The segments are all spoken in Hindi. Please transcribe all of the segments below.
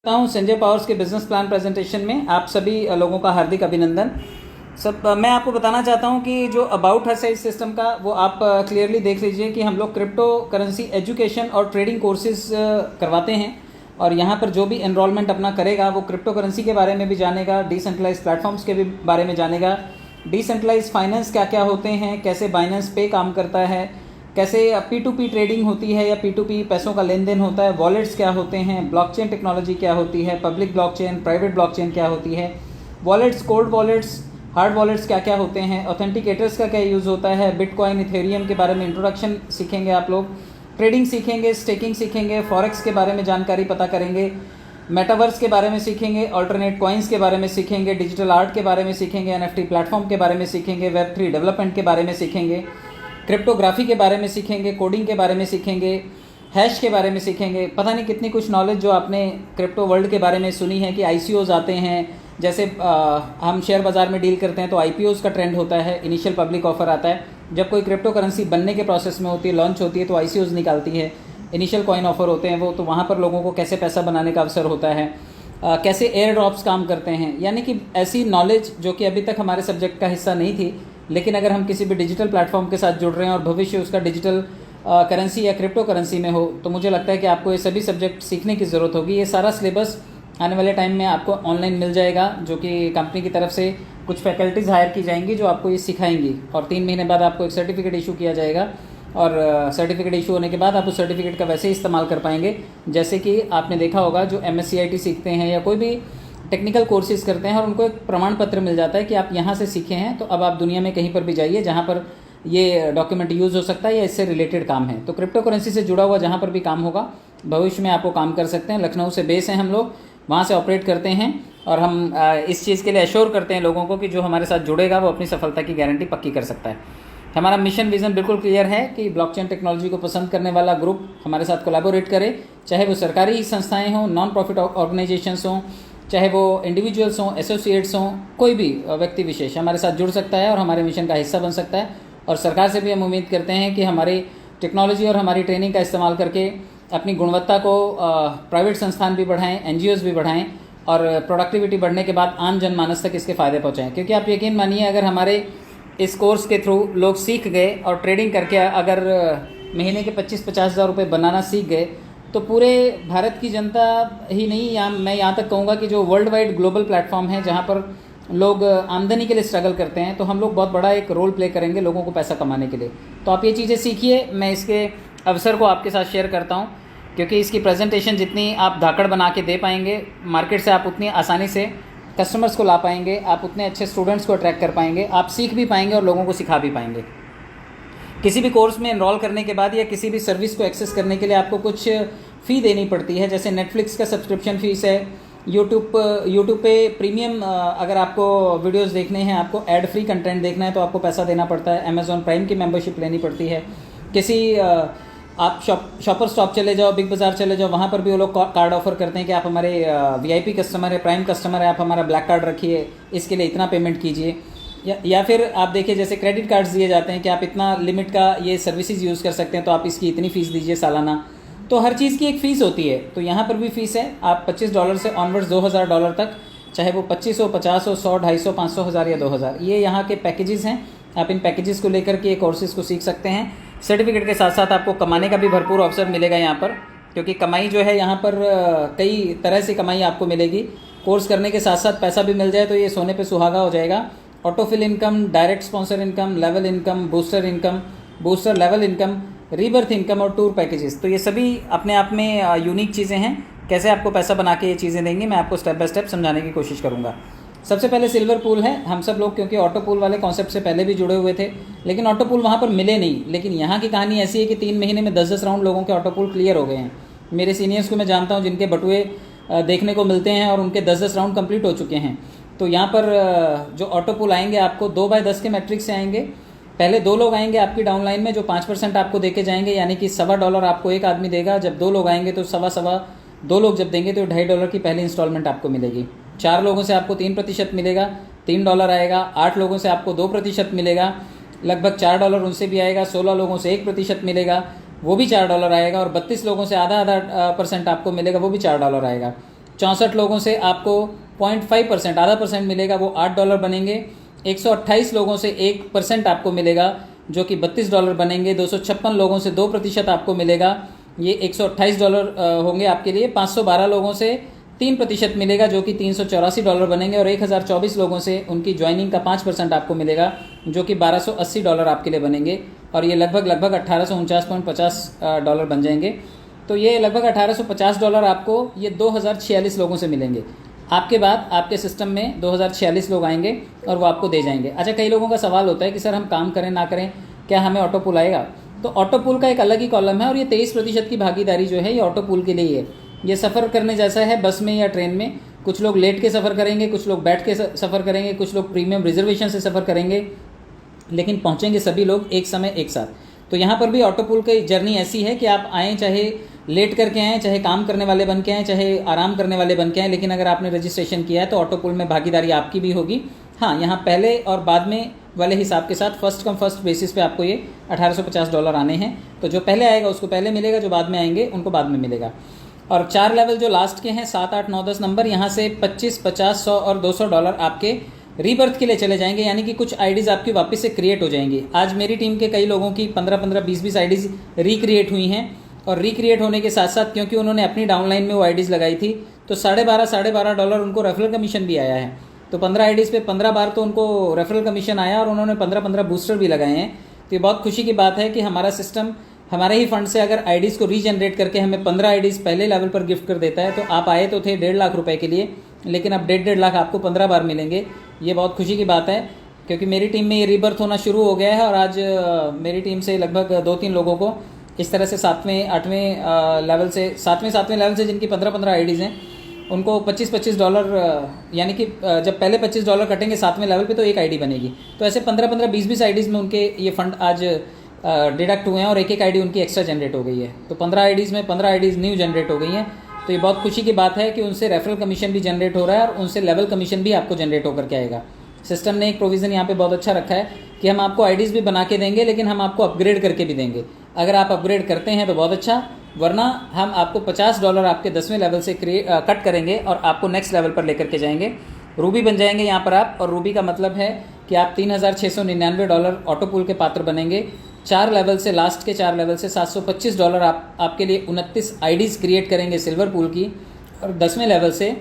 हूँ संजय पावर्स के बिजनेस प्लान प्रेजेंटेशन में आप सभी लोगों का हार्दिक अभिनंदन। मैं आपको बताना चाहता हूँ कि जो अबाउट हर साइज सिस्टम का वो आप क्लियरली देख लीजिए कि हम लोग क्रिप्टो करेंसी एजुकेशन और ट्रेडिंग कोर्सेज करवाते हैं और यहाँ पर जो भी एनरोलमेंट अपना करेगा वो क्रिप्टो करेंसी के बारे में भी जानेगा, डिसेंट्रलाइज प्लेटफॉर्म्स के भी बारे में जानेगा, डिसेंट्रलाइज फाइनेंस क्या क्या होते हैं, कैसे बाइनेंस पे काम करता है, कैसे P2P ट्रेडिंग होती है या P2P पैसों का लेन देन होता है, वॉलेट्स क्या होते हैं, ब्लॉकचेन टेक्नोलॉजी क्या होती है, पब्लिक ब्लॉकचेन, प्राइवेट ब्लॉकचेन क्या होती है, wallets, cold wallets, hard wallets क्या क्या होते हैं, ऑथेंटिकेटर्स का क्या यूज़ होता है, बिटकॉइन, इथेरियम के बारे में इंट्रोडक्शन सीखेंगे आप लोग, ट्रेडिंग सीखेंगे, स्टेकिंग सीखेंगे, फॉरेक्स के बारे में जानकारी पता करेंगे, मेटावर्स के बारे में सीखेंगे, ऑल्टरनेट कॉइन्स के बारे में सीखेंगे, डिजिटल आर्ट के बारे में सीखेंगे, NFT प्लेटफॉर्म के बारे में सीखेंगे, Web3 डेवलपमेंट के बारे में सीखेंगे, क्रिप्टोग्राफी के बारे में सीखेंगे, कोडिंग के बारे में सीखेंगे, हैश के बारे में सीखेंगे। पता नहीं कितनी कुछ नॉलेज जो आपने क्रिप्टो वर्ल्ड के बारे में सुनी है कि ICOs आते हैं, जैसे हम शेयर बाज़ार में डील करते हैं तो IPOs का ट्रेंड होता है, इनिशियल पब्लिक ऑफर आता है। जब कोई क्रिप्टो करेंसी बनने के प्रोसेस में होती है, लॉन्च होती है तो ICOs निकालती है, इनिशियल कॉइन ऑफर होते हैं वो, तो वहाँ पर लोगों को कैसे पैसा बनाने का अवसर होता है, कैसे एयर ड्रॉप्स काम करते हैं, यानी कि ऐसी नॉलेज जो कि अभी तक हमारे सब्जेक्ट का हिस्सा नहीं थी, लेकिन अगर हम किसी भी डिजिटल प्लेटफॉर्म के साथ जुड़ रहे हैं और भविष्य उसका डिजिटल करेंसी या क्रिप्टो करेंसी में हो, तो मुझे लगता है कि आपको ये सभी सब्जेक्ट सीखने की ज़रूरत होगी। ये सारा सिलेबस आने वाले टाइम में आपको ऑनलाइन मिल जाएगा, जो कि कंपनी की तरफ से कुछ फैकल्टीज़ हायर की जाएंगी जो आपको ये सिखाएंगी, और 3 महीने बाद आपको एक सर्टिफिकेट इशू किया जाएगा, और सर्टिफिकेट इशू होने के बाद आप उस सर्टिफिकेट का वैसे ही इस्तेमाल कर पाएंगे। जैसे कि आपने देखा होगा जो MSCIT सीखते हैं या कोई भी टेक्निकल कोर्सेज करते हैं और उनको एक प्रमाण पत्र मिल जाता है कि आप यहाँ से सीखे हैं, तो अब आप दुनिया में कहीं पर भी जाइए जहाँ पर ये डॉक्यूमेंट यूज़ हो सकता है या इससे रिलेटेड काम है। तो क्रिप्टो करेंसी से जुड़ा हुआ जहाँ पर भी काम होगा भविष्य में आपको काम कर सकते हैं। लखनऊ से बेस है हम लोग, वहाँ से ऑपरेट करते हैं और हम इस चीज़ के लिए एश्योर करते हैं लोगों को कि जो हमारे साथ जुड़ेगा वो अपनी सफलता की गारंटी पक्की कर सकता है। हमारा मिशन विज़न बिल्कुल क्लियर है कि ब्लॉकचेन टेक्नोलॉजी को पसंद करने वाला ग्रुप हमारे साथ कोलैबोरेट करे, चाहे वो सरकारी संस्थाएँ हों, नॉन प्रॉफिट ऑर्गेनाइजेशंस हों, चाहे वो इंडिविजुअल्स हों, एसोसिएट्स हों, कोई भी व्यक्ति विशेष हमारे साथ जुड़ सकता है और हमारे मिशन का हिस्सा बन सकता है। और सरकार से भी हम उम्मीद करते हैं कि हमारी टेक्नोलॉजी और हमारी ट्रेनिंग का इस्तेमाल करके अपनी गुणवत्ता को प्राइवेट संस्थान भी बढ़ाएं, NGOs भी बढ़ाएं और प्रोडक्टिविटी बढ़ने के बाद आम जनमानस तक इसके फ़ायदे पहुँचाएँ। क्योंकि आप यकीन मानिए, अगर हमारे इस कोर्स के थ्रू लोग सीख गए और ट्रेडिंग करके अगर महीने के 25-50 हज़ार रुपये बनाना सीख गए, तो पूरे भारत की जनता ही नहीं, मैं यहाँ तक कहूँगा कि जो वर्ल्ड वाइड ग्लोबल प्लेटफॉर्म है जहाँ पर लोग आमदनी के लिए स्ट्रगल करते हैं, तो हम लोग बहुत बड़ा एक रोल प्ले करेंगे लोगों को पैसा कमाने के लिए। तो आप ये चीज़ें सीखिए। मैं इसके अवसर को आपके साथ शेयर करता हूँ क्योंकि इसकी प्रेजेंटेशन जितनी आप धाकड़ बना के दे पाएंगे मार्केट से, आप उतनी आसानी से कस्टमर्स को ला पाएंगे, आप उतने अच्छे स्टूडेंट्स को अट्रैक्ट कर पाएंगे, आप सीख भी पाएंगे और लोगों को सिखा भी पाएंगे। किसी भी कोर्स में एनरोल करने के बाद या किसी भी सर्विस को एक्सेस करने के लिए आपको कुछ फ़ी देनी पड़ती है। जैसे नेटफ्लिक्स का सब्सक्रिप्शन फ़ीस है, यूट्यूब पे प्रीमियम अगर आपको वीडियोस देखने हैं, आपको एड फ्री कंटेंट देखना है तो आपको पैसा देना पड़ता है। अमेज़ॉन प्राइम की मेंबरशिप लेनी पड़ती है। किसी आप शॉपर स्टॉप चले जाओ, बिग बाज़ार चले जाओ, वहाँ पर भी वो लोग कार्ड ऑफर करते हैं कि आप हमारे VIP कस्टमर है, प्राइम कस्टमर है, आप हमारा ब्लैक कार्ड रखिए, इसके लिए इतना पेमेंट कीजिए। या फिर आप देखिए जैसे क्रेडिट कार्ड्स दिए जाते हैं कि आप इतना लिमिट का ये सर्विसेज यूज़ कर सकते हैं तो आप इसकी इतनी फ़ीस दीजिए सालाना। तो हर चीज़ की एक फ़ीस होती है, तो यहाँ पर भी फ़ीस है। आप $25 से ऑनवर्ड्स $2000 तक, चाहे वो 2500, 50, 100, 250, 500, 1000 या 2000, ये यहाँ के पैकेजेस हैं। आप इन पैकेजेस को लेकर के कोर्सेज़ को सीख सकते हैं। सर्टिफिकेट के साथ साथ आपको कमाने का भी भरपूर अवसर मिलेगा यहाँ पर, क्योंकि कमाई जो है यहाँ पर कई तरह से कमाई आपको मिलेगी। कोर्स करने के साथ साथ पैसा भी मिल जाए तो ये सोने पे सुहागा हो जाएगा। Autofill income, direct sponsor income, level income, booster level income, rebirth income और टूर पैकेजेस, तो ये सभी अपने आप में यूनिक चीज़ें हैं। कैसे आपको पैसा बना के ये चीज़ें देंगी, मैं आपको स्टेप बाय स्टेप समझाने की कोशिश करूँगा। सबसे पहले सिल्वर पूल है। हम सब लोग क्योंकि ऑटो पूल वाले कॉन्सेप्ट से पहले भी जुड़े हुए थे, लेकिन ऑटो पूल वहाँ पर मिले नहीं। लेकिन यहाँ की कहानी ऐसी है कि 3 महीने में 10-10 राउंड लोगों के ऑटो पूल क्लियर हो गए हैं। मेरे सीनियर्स को मैं जानता हूँ जिनके बटुए देखने को मिलते हैं और उनके 10-10 राउंड कंप्लीट हो चुके हैं। तो यहाँ पर जो ऑटो पूल आएंगे आपको 2/10 के मैट्रिक्स से आएंगे। पहले 2 लोग आएंगे आपकी डाउनलाइन में जो 5% आपको देके जाएंगे, यानी कि $1.25 आपको एक आदमी देगा। जब 2 लोग आएंगे तो सवा 2 लोग जब देंगे तो $2.5 की पहली इंस्टॉलमेंट आपको मिलेगी। 4 लोगों से आपको 3% मिलेगा, $3 आएगा। 8 लोगों से आपको 2% मिलेगा, लगभग $4 उनसे भी आएगा। 16 लोगों से 1% मिलेगा, वो भी $4 आएगा। और 32 लोगों से आधा % आपको मिलेगा, वो भी $4 आएगा। 64 लोगों से आपको 0.5% आधा परसेंट मिलेगा, वो $8 बनेंगे। 128 लोगों से 1% आपको मिलेगा जो कि $32 बनेंगे। 256 लोगों से 2% आपको मिलेगा, ये $128 होंगे आपके लिए। 512 लोगों से 3% मिलेगा जो कि $384 बनेंगे। और 1024 लोगों से उनकी ज्वाइनिंग का 5% आपको मिलेगा जो कि $1280 आपके लिए बनेंगे। और ये लगभग $1849.50 बन जाएंगे। तो ये लगभग $1850 आपको ये 2046 लोगों से मिलेंगे। आपके बाद आपके सिस्टम में 2046 लोग आएंगे और वो आपको दे जाएंगे। अच्छा, कई लोगों का सवाल होता है कि सर हम काम करें ना करें क्या हमें ऑटो पुल आएगा? तो ऑटो पुल का एक अलग ही कॉलम है और ये 23% की भागीदारी जो है ये ऑटो पुल के लिए ही है। ये सफ़र करने जैसा है बस में या ट्रेन में। कुछ लोग लेट के सफ़र करेंगे, कुछ लोग बैठ के सफ़र करेंगे, कुछ लोग प्रीमियम रिजर्वेशन से सफ़र करेंगे, लेकिन पहुँचेंगे सभी लोग एक समय एक साथ। तो यहाँ पर भी ऑटो पुल की जर्नी ऐसी है कि आप आएँ, चाहे लेट करके आएँ, चाहे काम करने वाले बन के आएँ, चाहे आराम करने वाले बन के आएँ, लेकिन अगर आपने रजिस्ट्रेशन किया है तो ऑटो पुल में भागीदारी आपकी भी होगी। हाँ, यहाँ पहले और बाद में वाले हिसाब के साथ फर्स्ट कम फर्स्ट बेसिस पे आपको ये $1850 आने हैं। तो जो पहले आएगा उसको पहले मिलेगा, जो बाद में आएंगे उनको बाद में मिलेगा। और 4 लेवल जो लास्ट के हैं 7, 8, 9, 10 नंबर, यहाँ से 25, 50, 100 और $200 आपके रीबर्थ के लिए चले जाएंगे, यानी कि कुछ आईडीज़ आपकी वापस से क्रिएट हो जाएंगी। आज मेरी टीम के कई लोगों की 15-15, 20-20 आईडीज़ रिक्रिएट हुई हैं। और रिक्रिएट होने के साथ साथ क्योंकि उन्होंने अपनी डाउनलाइन में वो आईडीज़ लगाई थी तो $12.5 उनको रेफरल कमीशन भी आया है। तो 15 आईडीज़ पे 15 बार तो उनको रेफरल कमीशन आया और उन्होंने 15-15 बूस्टर भी लगाए हैं। तो ये बहुत खुशी की बात है कि हमारा सिस्टम हमारे ही फंड से अगर आईडीज़ को रीजनरेट करके हमें 15 आईडीज़ पहले लेवल पर गिफ्ट कर देता है। तो आप आए तो थे 1.5 लाख रुपए के लिए, लेकिन अब 1.5 लाख आपको 15 बार मिलेंगे। ये बहुत खुशी की बात है क्योंकि मेरी टीम में ये रीबर्थ होना शुरू हो गया है। और आज मेरी टीम से लगभग 2-3 लोगों को इस तरह से 7वें 8वें लेवल से 7वें लेवल से जिनकी 15-15 आईडीज़ हैं उनको $25 यानी कि जब पहले $25 कटेंगे 7वें लेवल पे तो एक आईडी बनेगी। तो ऐसे 15-15, 20-20 आईडीज़ में उनके ये फंड आज डिडक्ट हुए हैं और एक आईडी उनकी एक्स्ट्रा जनरेट हो गई है। तो 15 आईडीज़ में 15 आईडीज़ न्यू जनरेट हो गई हैं। तो ये बहुत खुशी की बात है कि उनसे रेफरल कमीशन भी जनरेट हो रहा है और उनसे लेवल कमीशन भी आपको जनरेट होकर के आएगा। सिस्टम ने एक प्रोविज़न यहाँ पे बहुत अच्छा रखा है कि हम आपको आईडीज़ भी बना के देंगे, लेकिन हम आपको अपग्रेड करके भी देंगे। अगर आप अपग्रेड करते हैं तो बहुत अच्छा, वरना हम आपको $50 आपके 10वें लेवल से कट करेंगे और आपको नेक्स्ट लेवल पर लेकर के जाएंगे। रूबी बन जाएंगे यहाँ पर आप। और रूबी का मतलब है कि आप $3,699 ऑटो पुल के पात्र बनेंगे। 4 लेवल से, लास्ट के 4 लेवल से $725 आपके लिए 29 आईडीज़ क्रिएट करेंगे सिल्वर पूल की। और 10वें लेवल से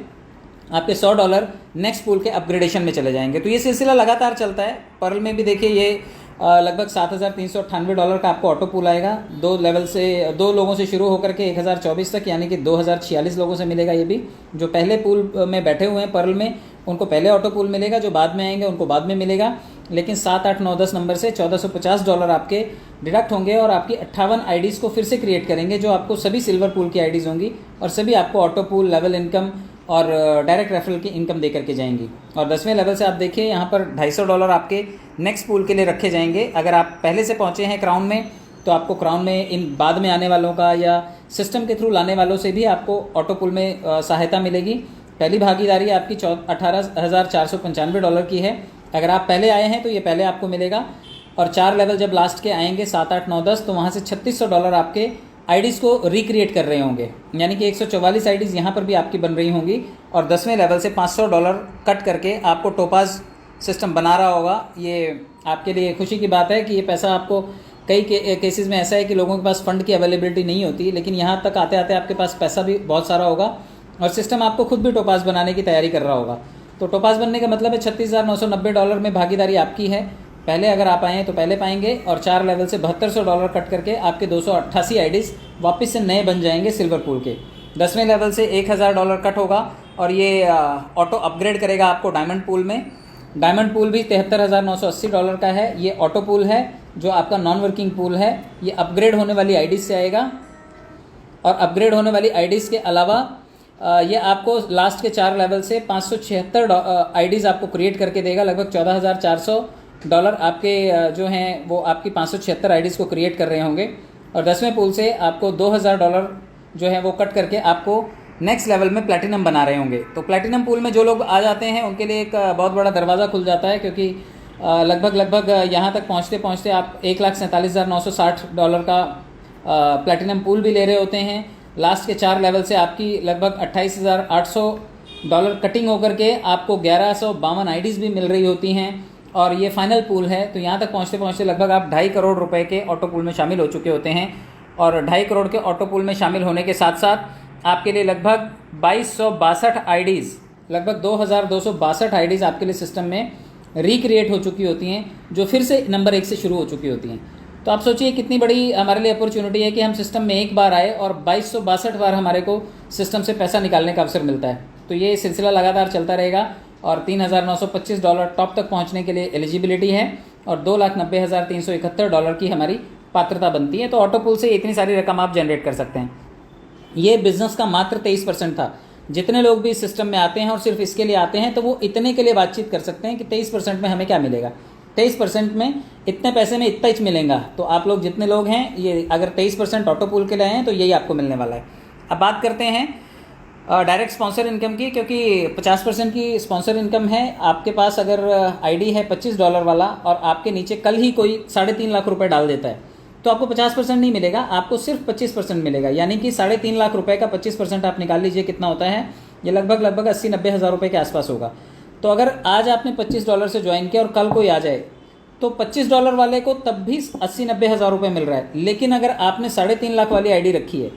आपके $100 नेक्स्ट पूल के अपग्रेडेशन में चले जाएंगे। तो ये सिलसिला लगातार चलता है। पर्ल में भी देखिए ये लगभग $7,398 का आपको ऑटो पूल आएगा। 2 लेवल से 2 लोगों से शुरू होकर के 1024 तक, यानी कि 2046 लोगों से मिलेगा। ये भी जो पहले पूल में बैठे हुए हैं पर्ल में उनको पहले ऑटो पूल मिलेगा, जो बाद में आएंगे उनको बाद में मिलेगा। लेकिन 7, 8, 9, 10 नंबर से $1450 आपके डिडक्ट होंगे और आपकी 58 आईडीज़ को फिर से क्रिएट करेंगे, जो आपको सभी सिल्वर पूल की आईडीज़ होंगी और सभी आपको ऑटो पूल, लेवल इनकम और डायरेक्ट रेफरल की इनकम दे करके जाएंगी। और 10वें लेवल से आप देखिए यहाँ पर $250 आपके नेक्स्ट पूल के लिए रखे जाएंगे। अगर आप पहले से पहुँचे हैं क्राउन में तो आपको क्राउन में इन बाद में आने वालों का या सिस्टम के थ्रू लाने वालों से भी आपको ऑटो पुल में सहायता मिलेगी। पहली भागीदारी आपकी $18,495 की है। अगर आप पहले आए हैं तो ये पहले आपको मिलेगा। और 4 लेवल जब लास्ट के आएंगे 7, 8, 9, 10 तो वहाँ से $3600 आपके आईडीज़ को रिक्रिएट कर रहे होंगे, यानी कि 144 आईडीज़ यहाँ पर भी आपकी बन रही होंगी। और 10वें लेवल से $500 कट करके आपको टोपाज सिस्टम बना रहा होगा। ये आपके लिए खुशी की बात है कि ये पैसा आपको कई केसेस में ऐसा है कि लोगों के पास फ़ंड की अवेलेबिलिटी नहीं होती, लेकिन यहाँ तक आते आते आपके पास पैसा भी बहुत सारा होगा और सिस्टम आपको खुद भी टोपाज बनाने की तैयारी कर रहा होगा। तो टोपाज बनने का मतलब है $36,990 में भागीदारी आपकी है। पहले अगर आप आएँ तो पहले पाएंगे और 4 लेवल से $7200 कट करके आपके 288 आईडीज़ वापस से नए बन जाएंगे सिल्वर पूल के। 10वें लेवल से $1000 कट होगा और ये ऑटो अपग्रेड करेगा आपको डायमंड पूल में। डायमंड पूल भी $73,980 का है। ये ऑटो पूल है जो आपका नॉन वर्किंग पूल है। ये अपग्रेड होने वाली आईडीज़ से आएगा और अपग्रेड होने वाली आईडीज़ के अलावा ये आपको लास्ट के 4 लेवल से 576 आईडीज़ आपको क्रिएट करके देगा। लगभग $14,400 आपके जो हैं वो आपकी 576 आईडीज़ को क्रिएट कर रहे होंगे। और 10वें पूल से आपको $2000 जो है वो कट करके आपको नेक्स्ट लेवल में प्लैटिनम बना रहे होंगे। तो प्लैटिनम पूल में जो लोग आ जाते हैं उनके लिए एक बहुत बड़ा दरवाज़ा खुल जाता है, क्योंकि लगभग यहाँ तक पहुँचते पहुँचते आप $1,47,960 का प्लैटिनम पूल भी ले रहे होते हैं। लास्ट के 4 लेवल से आपकी लगभग $28,800 कटिंग होकर के आपको 1152 आईडीज़ भी मिल रही होती हैं, और ये फाइनल पूल है। तो यहाँ तक पहुँचते पहुँचते लगभग आप 2.5 करोड़ रुपए के ऑटो पूल में शामिल हो चुके होते हैं, और 2.5 करोड़ के ऑटो पूल में शामिल होने के साथ साथ आपके लिए लगभग 2262 आईडीज़, लगभग 2262 आईडीज़ आपके लिए सिस्टम में रिक्रिएट हो चुकी होती हैं, जो फिर से नंबर 1 से शुरू हो चुकी होती हैं। तो आप सोचिए कितनी बड़ी हमारे लिए अपॉर्चुनिटी है कि हम सिस्टम में एक बार आए और 2262 बार हमारे को सिस्टम से पैसा निकालने का अवसर मिलता है। तो ये सिलसिला लगातार चलता रहेगा, और $3,925 टॉप तक पहुंचने के लिए एलिजिबिलिटी है, और $2,90,371 की हमारी पात्रता बनती है। तो ऑटो पूल से इतनी सारी रकम आप जनरेट कर सकते हैं। ये बिज़नेस का मात्र 23% था। जितने लोग भी इस सिस्टम में आते हैं और सिर्फ इसके लिए आते हैं, तो वो इतने के लिए बातचीत कर सकते हैं कि 23% में हमें क्या मिलेगा, 23% में इतने पैसे में इतना ही मिलेगा। तो आप लोग जितने लोग हैं, ये अगर 23% ऑटो पूल के लिए हैं तो यही आपको मिलने वाला है। अब बात करते हैं डायरेक्ट स्पॉन्सर इनकम की, क्योंकि 50% की स्पॉन्सर इनकम है। आपके पास अगर आईडी है $25 वाला और आपके नीचे कल ही कोई 3.5 लाख रुपए डाल देता है, तो आपको 50% नहीं मिलेगा, आपको सिर्फ 25% मिलेगा। यानी कि 3.5 लाख रुपए का 25% आप निकाल लीजिए कितना होता है, ये लगभग 80-90 हज़ार रुपये के आसपास होगा। तो अगर आज आपने $25 से ज्वाइन किया और कल कोई आ जाए, तो $25 वाले को तब भी 80-90 हज़ार रुपये मिल रहा है। लेकिन अगर आपने 3.5 लाख वाली आईडी रखी है,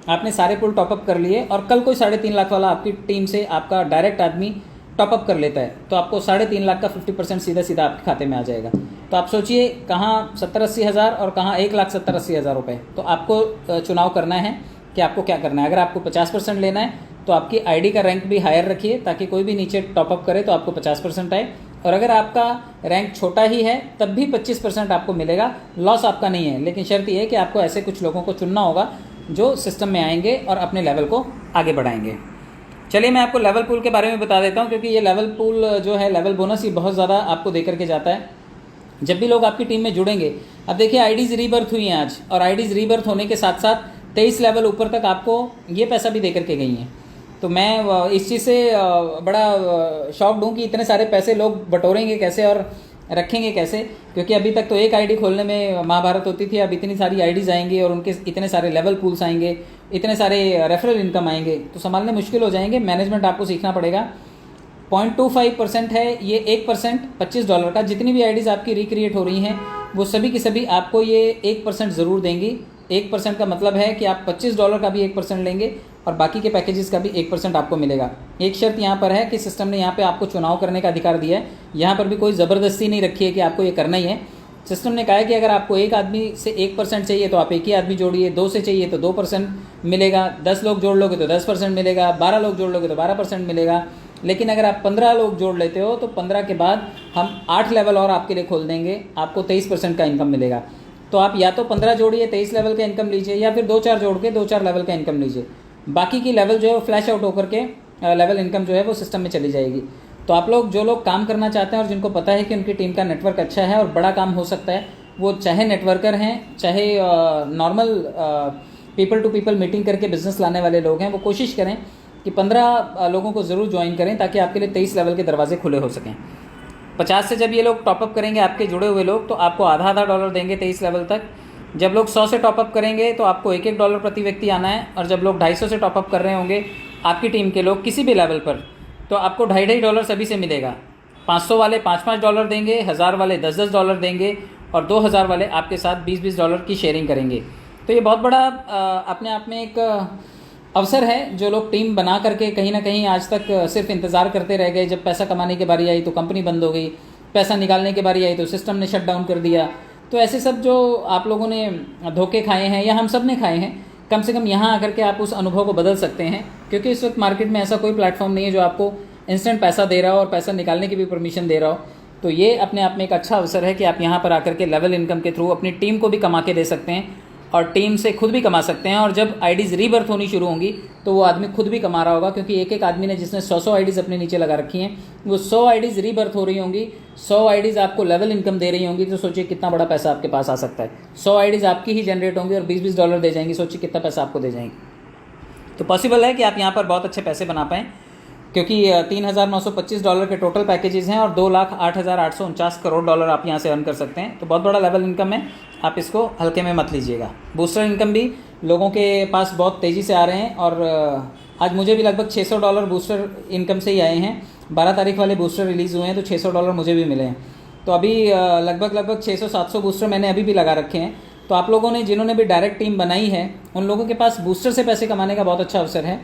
आपने सारे पुल टॉपअप कर लिए, और कल कोई 3.5 लाख वाला आपकी टीम से आपका डायरेक्ट आदमी टॉपअप कर लेता है, तो आपको 3.5 लाख का 50% सीधा आपके खाते में आ जाएगा। तो आप सोचिए कहाँ 70-80 हज़ार और कहाँ 1,70,80 हज़ार रुपये। तो आपको चुनाव करना है कि आपको क्या करना है। अगर आपको 50% लेना है तो आपकी आईडी का रैंक भी हायर रखिए, ताकि कोई भी नीचे टॉपअप करे तो आपको 50% आए। और अगर आपका रैंक छोटा ही है तब भी 25% आपको मिलेगा, लॉस आपका नहीं है। लेकिन शर्त यह है कि आपको ऐसे कुछ लोगों को चुनना होगा जो सिस्टम में आएंगे और अपने लेवल को आगे बढ़ाएंगे। चलिए मैं आपको लेवल पूल के बारे में बता देता हूं, क्योंकि ये लेवल पूल जो है, लेवल बोनस, ही बहुत ज़्यादा आपको दे करके जाता है जब भी लोग आपकी टीम में जुड़ेंगे। अब देखिए आईडीज़ रीबर्थ हुई हैं आज, और आईडीज़ रीबर्थ होने के साथ साथ 23 लेवल ऊपर तक आपको ये पैसा भी दे करके गई हैं। तो मैं इस चीज़ से बड़ा शॉक्ड हूँ कि इतने सारे पैसे लोग बटोरेंगे कैसे और रखेंगे कैसे, क्योंकि अभी तक तो एक आईडी खोलने में महाभारत होती थी। अब इतनी सारी आईडीज़ आएंगी और उनके इतने सारे लेवल पूल्स आएंगे, इतने सारे रेफरल इनकम आएंगे, तो संभालने मुश्किल हो जाएंगे। मैनेजमेंट आपको सीखना पड़ेगा। 0.25% है ये, 1% $25 का। जितनी भी आईडीज़ आपकी रिक्रिएट हो रही हैं वो सभी की सभी आपको ये 1% ज़रूर देंगी। 1% का मतलब है कि आप $25 का भी 1% लेंगे और बाकी के पैकेजेस का भी 1% आपको मिलेगा। एक शर्त यहाँ पर है कि सिस्टम ने यहाँ पे आपको चुनाव करने का अधिकार दिया है। यहाँ पर भी कोई ज़बरदस्ती नहीं रखी है कि आपको ये करना ही है। सिस्टम ने कहा है कि अगर आपको एक आदमी से 1% चाहिए तो आप एक ही आदमी जोड़िए, 2 से चाहिए तो 2% मिलेगा, 10 लोग जोड़ लोगे तो 10% मिलेगा, 12 लोग जोड़ लोगे तो 12% मिलेगा। लेकिन अगर आप 15 लोग जोड़ लेते हो तो 15 के बाद हम 8 लेवल और आपके लिए खोल देंगे, आपको 23% का इनकम मिलेगा। तो आप या तो 15 जोड़िए 23 लेवल का इनकम लीजिए, या फिर 2-4 जोड़ के 2-4 लेवल का इनकम लीजिए। बाकी की लेवल जो है वो फ्लैश आउट होकर के लेवल इनकम जो है वो सिस्टम में चली जाएगी। तो आप लोग जो लोग काम करना चाहते हैं और जिनको पता है कि उनकी टीम का नेटवर्क अच्छा है और बड़ा काम हो सकता है, वो चाहे नेटवर्कर हैं, चाहे normal people to people meeting करके बिजनेस लाने वाले लोग हैं, वो कोशिश करें कि 15 लोगों को ज़रूर ज्वाइन करें, ताकि आपके लिए 23 लेवल के दरवाजे खुले हो सकें। 50 से जब ये लोग टॉपअप करेंगे आपके जुड़े हुए लोग, तो आपको आधा $1 देंगे 23 लेवल तक। जब लोग 100 से टॉपअप करेंगे तो आपको $1 प्रति व्यक्ति आना है। और जब लोग 250 से टॉपअप कर रहे होंगे आपकी टीम के लोग किसी भी लेवल पर, तो आपको $2.5 सभी से मिलेगा। 500 वाले $5 देंगे, 1000 वाले $10 देंगे, और 2000 वाले आपके साथ $20 की शेयरिंग करेंगे। तो ये बहुत बड़ा अपने आप में एक अवसर है। जो लोग टीम बना करके कहीं ना कहीं आज तक सिर्फ इंतज़ार करते रह गए, जब पैसा कमाने की बारी आई तो कंपनी बंद हो गई, पैसा निकालने की बारी आई तो सिस्टम ने शट डाउन कर दिया। तो ऐसे सब जो आप लोगों ने धोखे खाए हैं या हम सब ने खाए हैं, कम से कम यहाँ आकर के आप उस अनुभव को बदल सकते हैं। क्योंकि इस वक्त मार्केट में ऐसा कोई प्लेटफॉर्म नहीं है जो आपको इंस्टेंट पैसा दे रहा हो और पैसा निकालने की भी परमिशन दे रहा हो। तो ये अपने आप में एक अच्छा अवसर है कि आप यहाँ पर आकर के लेवल इनकम के थ्रू अपनी टीम को भी कमा के दे सकते हैं और टीम से खुद भी कमा सकते हैं। और जब आईडीज़ रीबर्थ होनी शुरू होंगी तो वो आदमी खुद भी कमा रहा होगा, क्योंकि एक एक आदमी ने जिसने 100 आईडीज़ अपने नीचे लगा रखी हैं, वो 100 आईडीज़ रीबर्थ हो रही होंगी, 100 आईडीज़ आपको लेवल इनकम दे रही होंगी। तो सोचिए कितना बड़ा पैसा आपके पास आ सकता है। 100 आईडीज़ आपकी ही जनरेट होंगी और $20 दे जाएंगी। सोचिए कितना पैसा आपको दे जाएंगे। तो पॉसिबल है कि आप यहाँ पर बहुत अच्छे पैसे बना पाएँ, क्योंकि $3,925 के टोटल पैकेजेस हैं और $2,08,849 करोड़ आप यहाँ से अर्न कर सकते हैं। तो बहुत बड़ा लेवल इनकम है, आप इसको हल्के में मत लीजिएगा। बूस्टर इनकम भी लोगों के पास बहुत तेज़ी से आ रहे हैं और आज मुझे भी लगभग $600 बूस्टर इनकम से ही आए हैं। 12 तारीख वाले बूस्टर रिलीज़ हुए हैं तो $600 मुझे भी मिले हैं। तो अभी लगभग 600-700 बूस्टर मैंने अभी भी लगा रखे हैं। तो आप लोगों ने जिन्होंने भी डायरेक्ट टीम बनाई है उन लोगों के पास बूस्टर से पैसे कमाने का बहुत अच्छा अवसर है।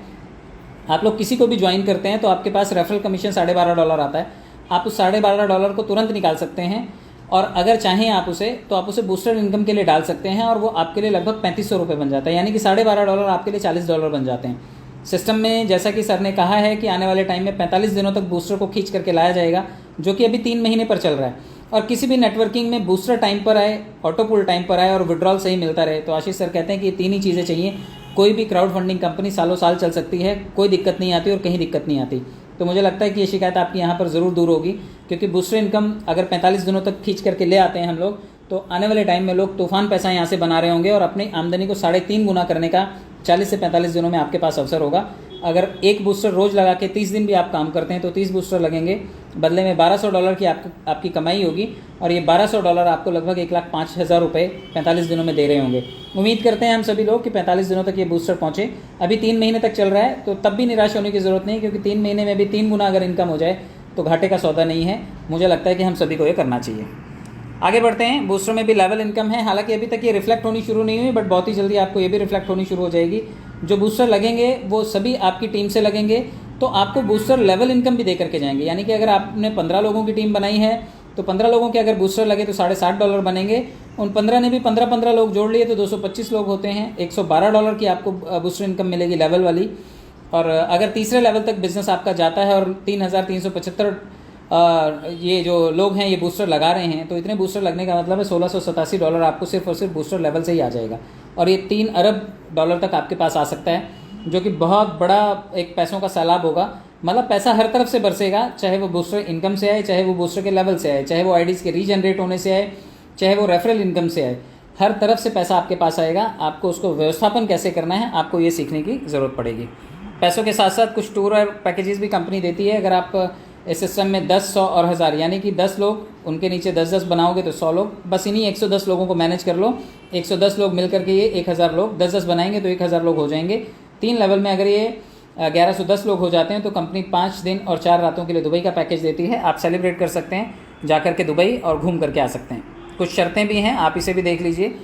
आप लोग किसी को भी ज्वाइन करते हैं तो आपके पास रेफरल कमीशन $12.5 आता है। आप उस $12.5 को तुरंत निकाल सकते हैं और अगर चाहें आप उसे बूस्टर इनकम के लिए डाल सकते हैं और वो आपके लिए लगभग $3500 बन जाता है, यानी कि $12.5 आपके लिए $40 बन जाते हैं। सिस्टम में जैसा कि सर ने कहा है कि आने वाले टाइम में 45 दिनों तक बूस्टर को खींच करके लाया जाएगा, जो कि अभी 3 महीने पर चल रहा है। और किसी भी नेटवर्किंग में बूस्टर टाइम पर आए, ऑटो पुल टाइम पर आए और विड्रॉल सही मिलता रहे। तो आशीष सर कहते हैं कि ये 3 ही चीज़ें चाहिए। कोई भी क्राउड फंडिंग कंपनी सालों साल चल सकती है, कोई दिक्कत नहीं आती और कहीं दिक्कत नहीं आती। तो मुझे लगता है कि ये शिकायत आपकी यहाँ पर ज़रूर दूर होगी, क्योंकि बूस्टर इनकम अगर 45 दिनों तक खींच करके ले आते हैं हम लोग, तो आने वाले टाइम में लोग तूफान पैसा यहाँ से बना रहे होंगे और अपनी आमदनी को 3.5 गुना करने का 40 से 45 दिनों में आपके पास अवसर होगा। अगर एक बूस्टर रोज़ लगा के 30 दिन भी आप काम करते हैं तो 30 बूस्टर लगेंगे, बदले में $1200 की आपकी कमाई होगी और ये $1200 आपको लगभग 1,05,000 रुपये 45 दिनों में दे रहे होंगे। उम्मीद करते हैं हम सभी लोग कि 45 दिनों तक ये बूस्टर पहुँचे। अभी 3 महीने तक चल रहा है तो तब भी निराश होने की ज़रूरत नहीं, क्योंकि 3 महीने में भी 3 गुना अगर इनकम हो जाए तो घाटे का सौदा नहीं है। मुझे लगता है कि हम सभी को ये करना चाहिए। आगे बढ़ते हैं। बूस्टर में भी लेवल इनकम है, हालांकि अभी तक ये रिफ्लेक्ट होनी शुरू नहीं हुई, बट बहुत ही जल्दी आपको ये भी रिफ्लेक्ट होनी शुरू हो जाएगी। जो बूस्टर लगेंगे वो सभी आपकी टीम से लगेंगे, तो आपको बूस्टर लेवल इनकम भी दे करके जाएंगे। यानी कि अगर आपने 15 लोगों की टीम बनाई है तो 15 लोगों के अगर बूस्टर लगे तो $60.5 बनेंगे। उन 15 ने भी 15 लोग जोड़ लिए तो 225 लोग होते हैं। $112 की आपको बूस्टर इनकम मिलेगी लेवल वाली। और अगर तीसरे लेवल तक बिजनेस आपका जाता है और 3,375 ये जो लोग हैं ये बूस्टर लगा रहे हैं, तो इतने बूस्टर लगने का मतलब है $1687 आपको सिर्फ और सिर्फ बूस्टर लेवल से ही आ जाएगा। और ये $3 अरब तक आपके पास आ सकता है, जो कि बहुत बड़ा एक पैसों का सैलाब होगा। मतलब पैसा हर तरफ से बरसेगा, चाहे वो बूस्टर इनकम से आए, चाहे वो बूस्टर के लेवल से आए, चाहे वो आईडीज़ के रीजनरेट होने से आए, चाहे वो रेफरल इनकम से आए। हर तरफ से पैसा आपके पास आएगा। आपको उसको व्यवस्थापन कैसे करना है आपको ये सीखने की ज़रूरत पड़ेगी। पैसों के साथ साथ कुछ टूर और पैकेजेस भी कंपनी देती है। अगर आप इस सिस्टम में 10, 100 और 1000 यानी कि 10 लोग, उनके नीचे 10-10 बनाओगे तो 100 लोग, बस इन्हीं 110 लोगों को मैनेज कर लो। 110 लोग मिल करके ये 1000 लोग, 10-10 बनाएंगे तो 1000 लोग हो जाएंगे। 3 लेवल में अगर ये 1110 लोग हो जाते हैं तो कंपनी 5 दिन और 4 रातों के लिए दुबई का पैकेज देती है। आप सेलिब्रेट कर सकते हैं जा करके दुबई और घूम करके आ सकते हैं। कुछ शर्तें भी हैं, आप इसे भी देख लीजिए।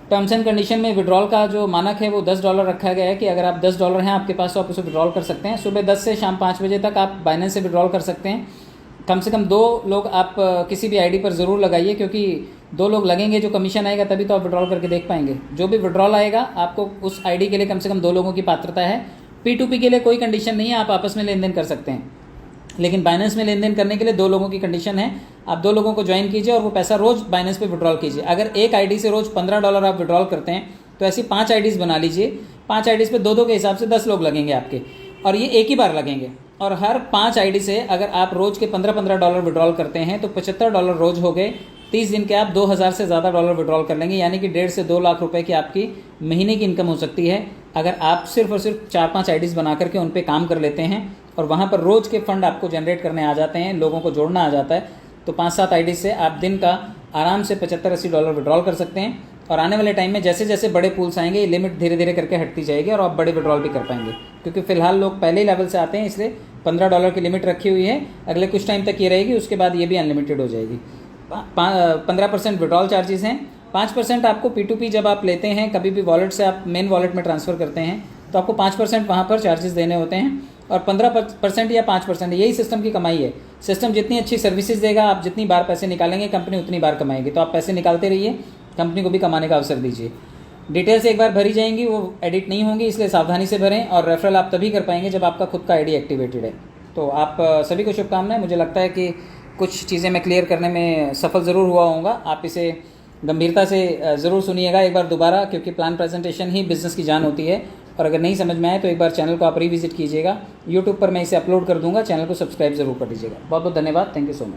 टर्म्स एंड कंडीशन में विड्रॉल का जो मानक है वो $10 रखा गया है कि अगर आप $10 हैं आपके पास तो आप उसे विड्रॉल कर सकते हैं। सुबह 10 से शाम 5 बजे तक आप बाइनेंस से विड्रॉल कर सकते हैं। कम से कम 2 लोग आप किसी भी आईडी पर ज़रूर लगाइए, क्योंकि 2 लोग लगेंगे जो कमीशन आएगा तभी तो आप विड्रॉल करके देख पाएंगे। जो भी विड्रॉल आएगा आपको उस आईडी के लिए कम से कम 2 लोगों की पात्रता है। P2P के लिए कोई कंडीशन नहीं है, आप आपस में लेन देन कर सकते हैं, लेकिन बाइनेंस में लेन देन करने के लिए 2 लोगों की कंडीशन है। आप 2 लोगों को ज्वाइन कीजिए और वो पैसा रोज़ बाइनेंस पे विड्रॉल कीजिए। अगर एक आईडी से रोज़ $15 आप विड्रॉल करते हैं तो ऐसी 5 आईडीज़ बना लीजिए। 5 आईडीज़ पे 2-2 के हिसाब से 10 लोग लगेंगे आपके, और ये एक ही बार लगेंगे। और हर 5 आईडी से अगर आप रोज़ के $15 विड्रॉल करते हैं तो $75 रोज़ हो गए। 30 दिन के आप 2000 से ज़्यादा डॉलर विड्रॉल कर लेंगे, यानी कि 1.5 से 2 लाख रुपए की आपकी महीने की इनकम हो सकती है अगर आप सिर्फ और सिर्फ 4-5 आईडीज़ बना करके उन पे काम कर लेते हैं और वहाँ पर रोज़ के फंड आपको जनरेट करने आ जाते हैं, लोगों को जोड़ना आ जाता है। तो 5-7 आईडी से आप दिन का आराम से $75-80 विड्रॉल कर सकते हैं। और आने वाले टाइम में जैसे जैसे बड़े पूल्स आएंगे ये लिमिट धीरे धीरे करके हटती जाएगी और आप बड़े विड्रॉल भी कर पाएंगे, क्योंकि फिलहाल लोग पहले ही लेवल से आते हैं, इसलिए $15 की लिमिट रखी हुई है। अगले कुछ टाइम तक ये रहेगी, उसके बाद ये भी अनलिमिटेड हो जाएगी। 15% विड्रॉल चार्जेस हैं। 5% आपको P2P जब आप लेते हैं, कभी भी वॉलेट से आप मेन वॉलेट में ट्रांसफ़र करते हैं तो आपको 5% वहाँ पर चार्जेस देने होते हैं, और 15% या 5% यही सिस्टम की कमाई है। सिस्टम जितनी अच्छी सर्विसेज देगा, आप जितनी बार पैसे निकालेंगे कंपनी उतनी बार कमाएगी। तो आप पैसे निकालते रहिए, कंपनी को भी कमाने का अवसर दीजिए। डिटेल्स एक बार भरी जाएंगी, वो एडिट नहीं होंगी, इसलिए सावधानी से भरें। और रेफरल आप तभी कर पाएंगे जब आपका खुद का आईडी एक्टिवेटेड है। तो आप सभी को शुभकामनाएं। मुझे लगता है कि कुछ चीज़ें मैं क्लियर करने में सफल ज़रूर हुआ होऊंगा। आप इसे गंभीरता से ज़रूर सुनिएगा एक बार दोबारा, क्योंकि प्लान प्रेजेंटेशन ही बिज़नेस की जान होती है। और अगर नहीं समझ में आए तो एक बार चैनल को आप रिविजिट कीजिएगा। यूट्यूब पर मैं इसे अपलोड कर दूंगा, चैनल को सब्सक्राइब ज़रूर कर दीजिएगा। बहुत बहुत धन्यवाद। Thank you so much.